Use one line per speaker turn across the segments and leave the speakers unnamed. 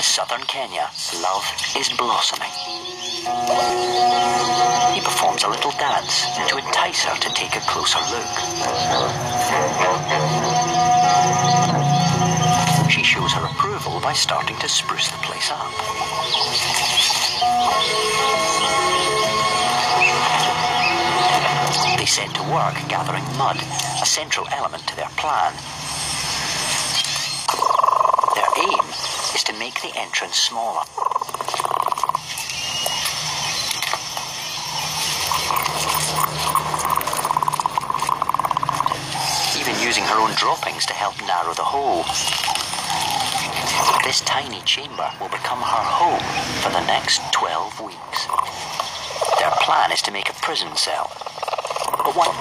In southern Kenya, love is blossoming. He performs a little dance to entice her to take a closer look. She shows her approval by starting to spruce the place up. They set to work gathering mud, a central element to their plan. Their aim is to make the entrance smaller. Even using her own droppings to help narrow the hole. This tiny chamber will become her home for the next 12 weeks. Their plan is to make a prison cell. But one...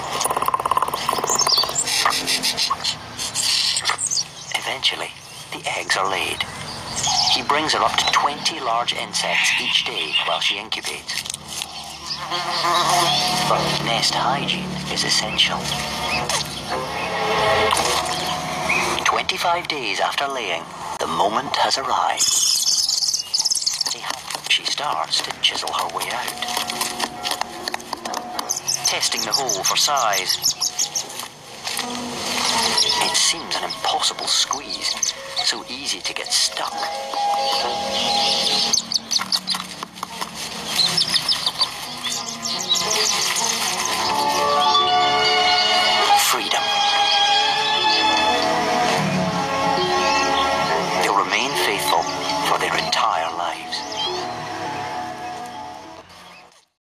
Eventually, the eggs are laid. He brings her up to 20 large insects each day while she incubates. But nest hygiene is essential. 25 days after laying, the moment has arrived. She starts to chisel her way out. Testing the hole for size. It seems an impossible squeeze, so easy to get stuck.